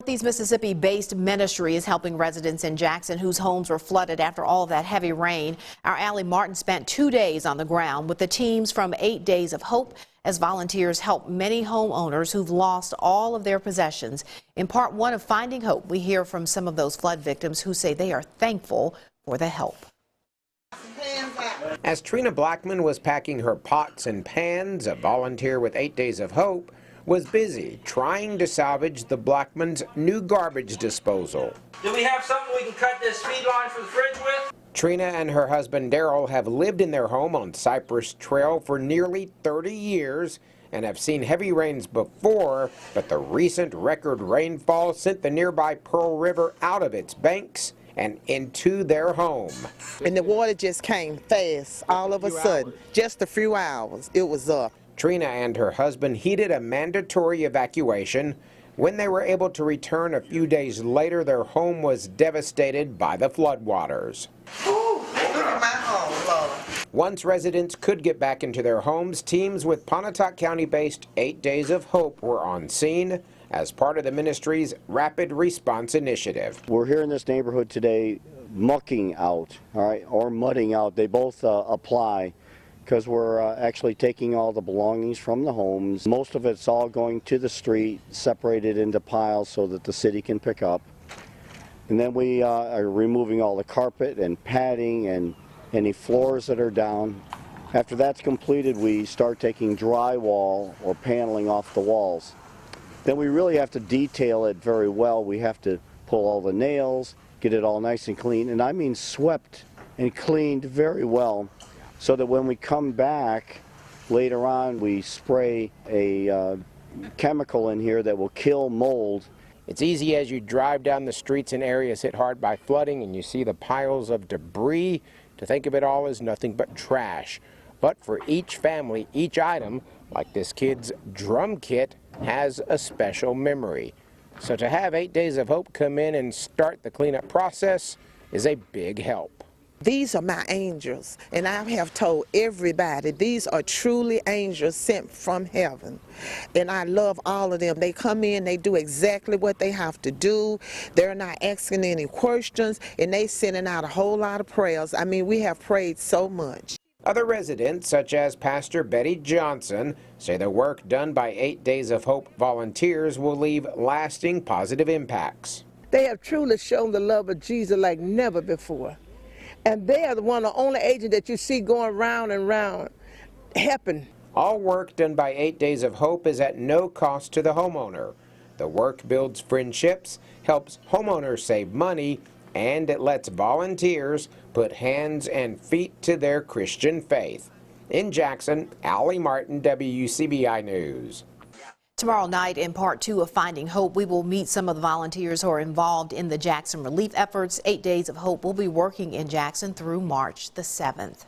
Northeast Mississippi-based ministry is helping residents in Jackson whose homes were flooded after all of that heavy rain. Our Allie Martin spent 2 days on the ground with the teams from 8 Days of Hope as volunteers help many homeowners who've lost all of their possessions. In part one of Finding Hope, we hear from some of those flood victims who say they are thankful for the help. As Trina Blackman was packing her pots and pans, a volunteer with 8 Days of Hope was busy trying to salvage the Blackmans' new garbage disposal. Do we have something we can cut this feed line for the fridge with? Trina and her husband Daryl have lived in their home on Cypress Trail for nearly 30 years and have seen heavy rains before, but the recent record rainfall sent the nearby Pearl River out of its banks and into their home. And the water just came fast all of a sudden, just a few hours, it was up. Trina and her husband heeded a mandatory evacuation. When they were able to return a few days later, their home was devastated by the floodwaters. Ooh, look at my home, Lord. Once residents could get back into their homes, teams with Pontotoc County-based 8 Days of Hope were on scene as part of the ministry's Rapid Response Initiative. We're here in this neighborhood today mucking out, all right, or mudding out. They both apply, because we're actually taking all the belongings from the homes. Most of it's all going to the street, separated into piles so that the city can pick up. And then we are removing all the carpet and padding and any floors that are down. After that's completed, we start taking drywall or paneling off the walls. Then we really have to detail it very well. We have to pull all the nails, get it all nice and clean, and I mean swept and cleaned very well, so that when we come back later on, we spray a chemical in here that will kill mold. It's easy as you drive down the streets in areas hit hard by flooding and you see the piles of debris to think of it all as nothing but trash. But for each family, each item, like this kid's drum kit, has a special memory. So to have 8 Days of Hope come in and start the cleanup process is a big help. These are my angels, and I have told everybody these are truly angels sent from heaven, and I love all of them. They come in, they do exactly what they have to do. They're not asking any questions, and they sending out a whole lot of prayers. I mean, we have prayed so much. Other residents, such as Pastor Betty Johnson, say the work done by 8 Days of Hope volunteers will leave lasting positive impacts. They have truly shown the love of Jesus like never before. And they are the only agent that you see going round and round helping. All work done by 8 Days of Hope is at no cost to the homeowner. The work builds friendships, helps homeowners save money, and it lets volunteers put hands and feet to their Christian faith. In Jackson, Allie Martin, WCBI News. Tomorrow night, in part two of Finding Hope, we will meet some of the volunteers who are involved in the Jackson relief efforts. 8 Days of Hope will be working in Jackson through March the 7th.